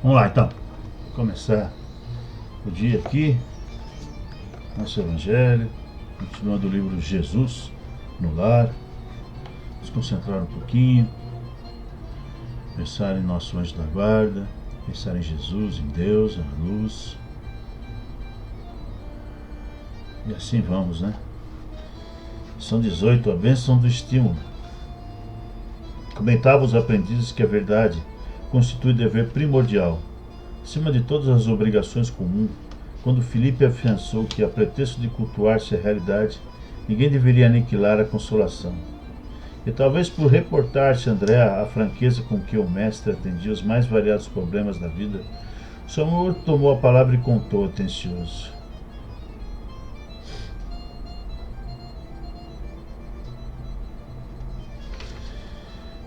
Vamos lá então, começar o dia aqui, nosso Evangelho, continuando o livro Jesus no Lar, nos concentrar um pouquinho, pensar em nosso anjo da guarda, pensar em Jesus, em Deus, na luz, e assim vamos, né? Lição 18, a bênção do estímulo. Comentavam os aprendizes que a verdade constitui dever primordial, acima de todas as obrigações comuns, quando Filipe afiançou que, a pretexto de cultuar-se a realidade, ninguém deveria aniquilar a consolação. E talvez por reportar-se André a franqueza com que o mestre atendia os mais variados problemas da vida, Samuel tomou a palavra e contou atencioso.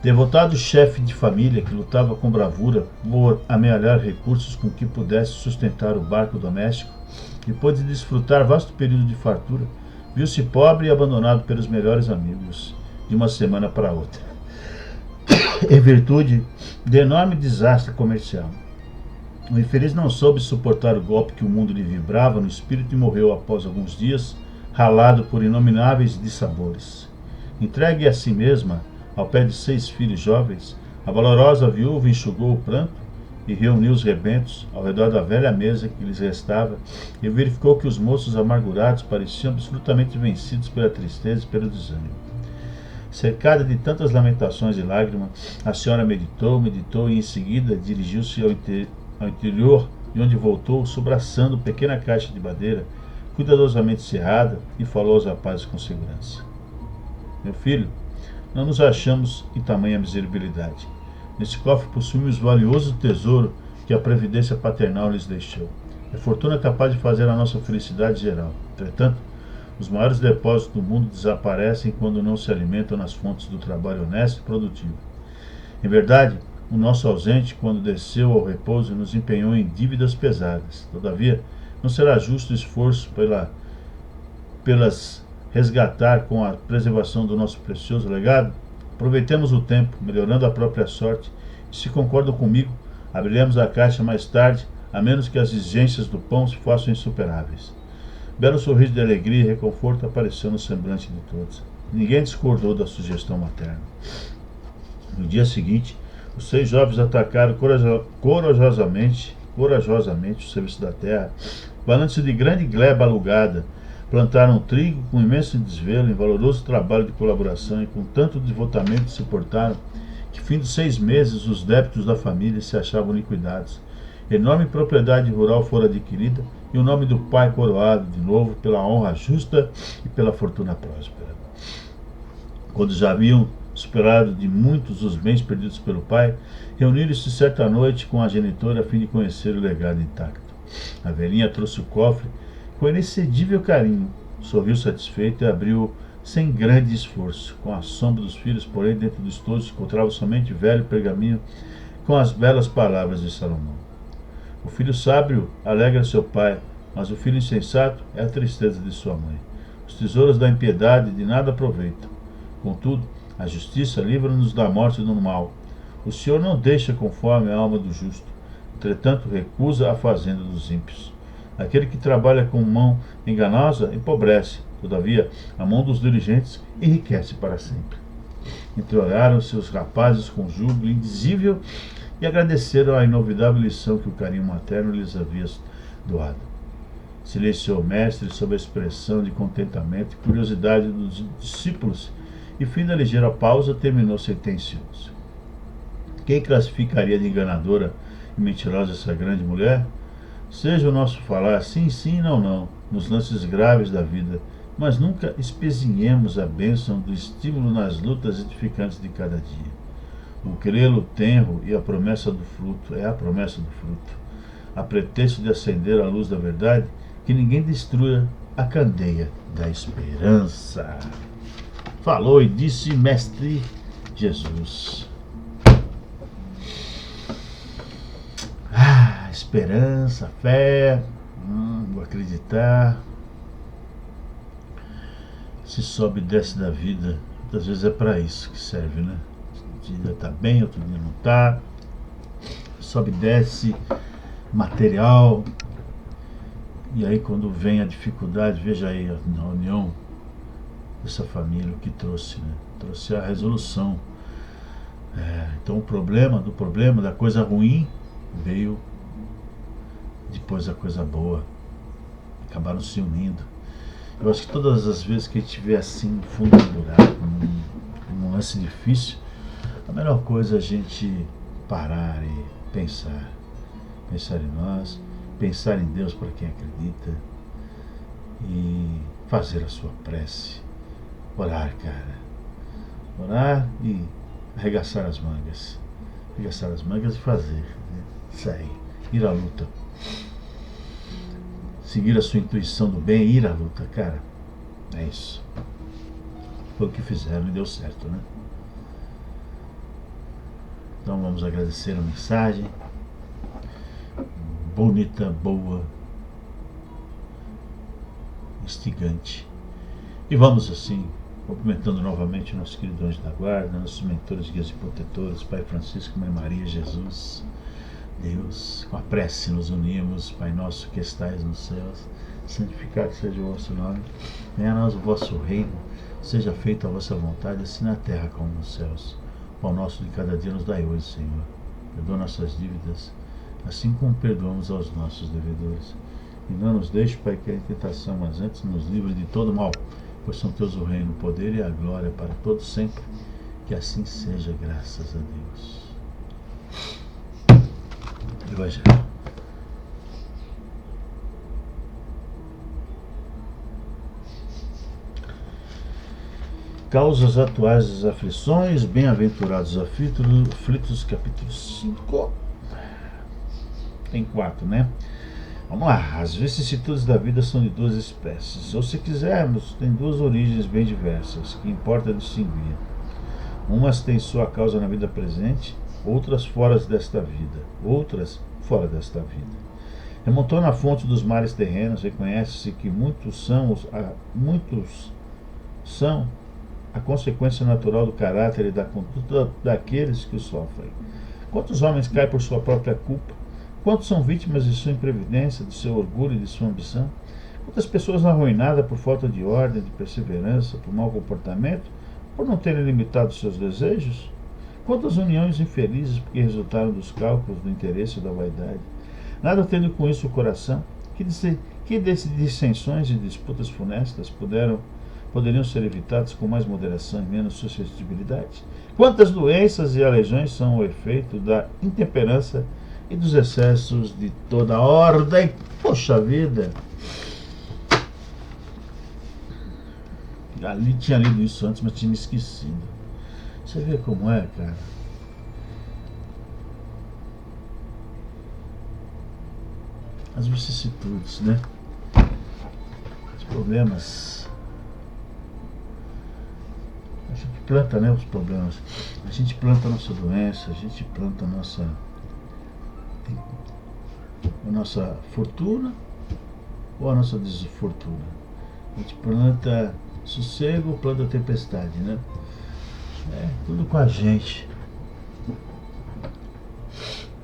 Devotado chefe de família que lutava com bravura por amealhar recursos com que pudesse sustentar o barco doméstico, depois de desfrutar vasto período de fartura, viu-se pobre e abandonado pelos melhores amigos, de uma semana para outra, em virtude de enorme desastre comercial. O infeliz não soube suportar o golpe que o mundo lhe vibrava no espírito e morreu após alguns dias, ralado por inomináveis dissabores. Entregue a si mesma, ao pé de 6 filhos jovens, a valorosa viúva enxugou o pranto e reuniu os rebentos ao redor da velha mesa que lhes restava, e verificou que os moços amargurados pareciam absolutamente vencidos pela tristeza e pelo desânimo. Cercada de tantas lamentações e lágrimas, a senhora meditou e em seguida dirigiu-se ao interior, e onde voltou, sobraçando pequena caixa de madeira, cuidadosamente cerrada, e falou aos rapazes com segurança. Meu filho, não nos achamos em tamanha miserabilidade. Nesse cofre possuímos valioso tesouro que a previdência paternal lhes deixou. É fortuna capaz de fazer a nossa felicidade geral. Entretanto, os maiores depósitos do mundo desaparecem quando não se alimentam nas fontes do trabalho honesto e produtivo. Em verdade, o nosso ausente, quando desceu ao repouso, nos empenhou em dívidas pesadas. Todavia, não será justo o esforço pelas resgatar com a preservação do nosso precioso legado? Aproveitemos o tempo, melhorando a própria sorte, e se concordam comigo, abriremos a caixa mais tarde, a menos que as exigências do pão se façam insuperáveis. Belo sorriso de alegria e reconforto apareceu no semblante de todos. Ninguém discordou da sugestão materna. No dia seguinte, os 6 jovens atacaram corajosamente o serviço da terra, valendo-se de grande gleba alugada. Plantaram trigo com imenso desvelo, em valoroso trabalho de colaboração, e com tanto devotamento se portaram que, fim dos 6 meses, os débitos da família se achavam liquidados. Enorme propriedade rural fora adquirida, e o nome do pai coroado de novo pela honra justa e pela fortuna próspera. Quando já haviam superado de muitos os bens perdidos pelo pai, reuniram-se certa noite com a genitora a fim de conhecer o legado intacto. A velhinha trouxe o cofre com inexcedível carinho, sorriu satisfeito e abriu sem grande esforço. Com a sombra dos filhos, porém, dentro do estojo encontrava somente velho pergaminho com as belas palavras de Salomão. O filho sábio alegra seu pai, mas o filho insensato é a tristeza de sua mãe. Os tesouros da impiedade de nada aproveitam. Contudo, a justiça livra-nos da morte e do mal. O Senhor não deixa conforme a alma do justo, entretanto recusa a fazenda dos ímpios. Aquele que trabalha com mão enganosa empobrece, todavia a mão dos diligentes enriquece para sempre. Entreolharam-se os rapazes com júbilo indizível e agradeceram a inovidável lição que o carinho materno lhes havia doado. Silenciou o mestre sob a expressão de contentamento e curiosidade dos discípulos, e, fim da ligeira pausa, terminou sentencioso. Quem classificaria de enganadora e mentirosa essa grande mulher? Seja o nosso falar sim, sim, não, não, nos lances graves da vida, mas nunca espezinhemos a bênção do estímulo nas lutas edificantes de cada dia. O crê-lo tenro e a promessa do fruto é a promessa do fruto. A pretexto de acender a luz da verdade, que ninguém destrua a candeia da esperança. Falou e disse Mestre Jesus. Esperança, fé, vou acreditar. Se sobe e desce da vida, muitas vezes é para isso que serve, né? Um dia está bem, outro dia não está. sobe e desce, material. E aí quando vem a dificuldade, veja aí a união dessa família, o que trouxe, né? Trouxe a resolução. Então o problema, da coisa ruim, veio depois da coisa boa. Acabaram se unindo. Eu acho que todas as vezes que a gente vê assim, fundo do buraco, num lance difícil, a melhor coisa é a gente parar e pensar. Pensar em nós, pensar em Deus para quem acredita e fazer a sua prece. Orar, cara. Orar e arregaçar as mangas. Arregaçar as mangas e fazer. Né? Sair. Ir à luta. Seguir a sua intuição do bem e ir à luta, cara. É isso. Foi o que fizeram e deu certo, né? Então vamos agradecer a mensagem. Bonita, boa, instigante. E vamos assim, cumprimentando novamente o nosso querido anjo da guarda, nossos mentores, guias e protetores, Pai Francisco, Mãe Maria, Jesus, Deus. Com a prece nos unimos. Pai nosso que estais nos céus, santificado seja o vosso nome, venha a nós o vosso reino, seja feita a vossa vontade, assim na terra como nos céus. O pão nosso de cada dia nos dai hoje, Senhor. Perdoa nossas dívidas, assim como perdoamos aos nossos devedores. E não nos deixe, Pai, cair em tentação, mas antes nos livre de todo mal, pois são teus o reino, o poder e a glória para todos sempre. Que assim seja, graças a Deus. Evangelho. Causas atuais das aflições, bem-aventurados aflitos, capítulo 5. Tem 4, né? Vamos lá. As vicissitudes da vida são de duas espécies. Ou, se quisermos, tem duas origens bem diversas, que importa distinguir. Umas têm sua causa na vida presente, outras fora desta vida. Remontando a fonte dos males terrenos, reconhece-se que muitos são a consequência natural do caráter e da conduta daqueles que o sofrem. Quantos homens caem por sua própria culpa? Quantos são vítimas de sua imprevidência, de seu orgulho e de sua ambição? Quantas pessoas arruinadas por falta de ordem, de perseverança, por mau comportamento, por não terem limitado seus desejos? Quantas uniões infelizes porque resultaram dos cálculos, do interesse e da vaidade? Nada tendo com isso o coração, que dissensões e disputas funestas poderiam ser evitadas com mais moderação e menos suscetibilidade? Quantas doenças e aleijões são o efeito da intemperança e dos excessos de toda ordem? Poxa vida! Ali tinha lido isso antes, mas tinha me esquecido. Você vê como é, cara? As vicissitudes, né? Os problemas. A gente planta, né, os problemas. A gente planta a nossa doença, a gente planta a nossa fortuna ou a nossa desfortuna. A gente planta sossego, planta tempestade, né? Tudo com a gente.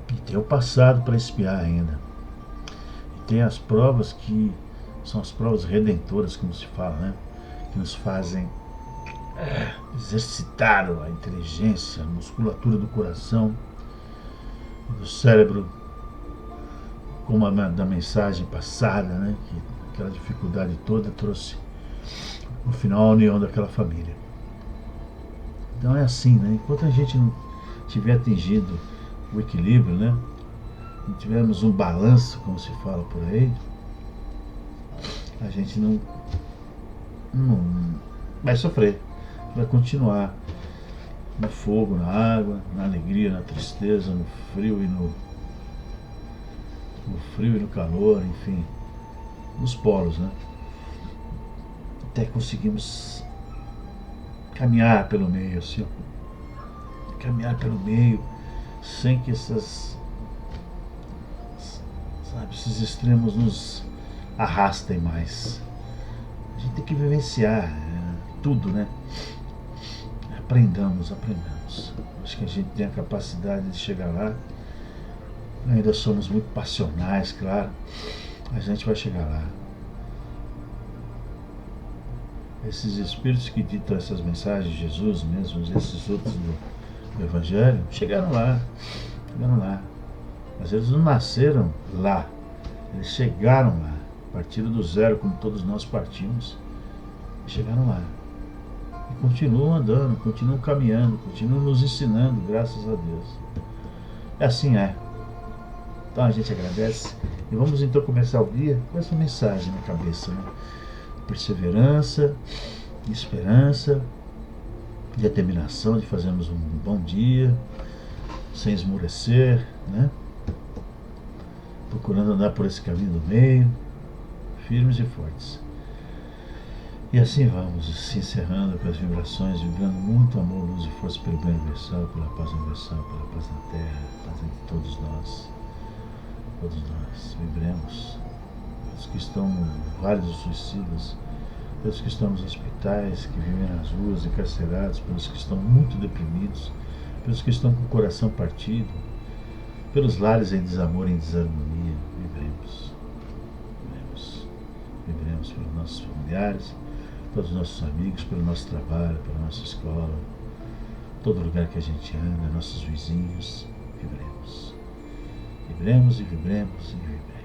E tem o passado para espiar ainda. E tem as provas que são as provas redentoras, como se fala, né? Que nos fazem exercitar a inteligência, a musculatura do coração, do cérebro, como da mensagem passada, né? Que aquela dificuldade toda trouxe no final a união daquela família. Então é assim, né? Enquanto a gente não tiver atingido o equilíbrio, né? Não tivermos um balanço, como se fala por aí, a gente não vai sofrer, vai continuar no fogo, na água, na alegria, na tristeza, no frio e no calor, enfim, nos polos, né? Até conseguimos caminhar pelo meio, assim, sem que esses extremos nos arrastem mais. A gente tem que vivenciar tudo, né? Aprendamos. Acho que a gente tem a capacidade de chegar lá Ainda somos muito passionais, claro. A gente vai chegar lá. Esses espíritos que ditam essas mensagens de Jesus mesmo, esses outros do Evangelho, chegaram lá. Chegaram lá. Mas eles não nasceram lá. Eles chegaram lá. Partiram do zero, como todos nós partimos. E chegaram lá. E continuam andando, continuam caminhando, continuam nos ensinando, graças a Deus. E assim é. Então a gente agradece. E vamos então começar o dia com essa mensagem na cabeça, né? Perseverança, esperança, determinação de fazermos um bom dia, sem esmorecer, né? Procurando andar por esse caminho do meio, firmes e fortes. E assim vamos, se encerrando com as vibrações, vibrando muito amor, luz e força pelo bem universal, pela paz universal, pela paz na Terra, paz entre todos nós. Todos nós vibremos. Os que estão no Vale dos Suicidas, pelos que estão nos hospitais, que vivem nas ruas encarcerados, pelos que estão muito deprimidos, pelos que estão com o coração partido, pelos lares em desamor e em desarmonia, vibremos. Vibremos. Vibremos pelos nossos familiares, pelos nossos amigos, pelo nosso trabalho, pela nossa escola, todo lugar que a gente anda, nossos vizinhos, vibremos. Vibremos e vibremos e vibremos.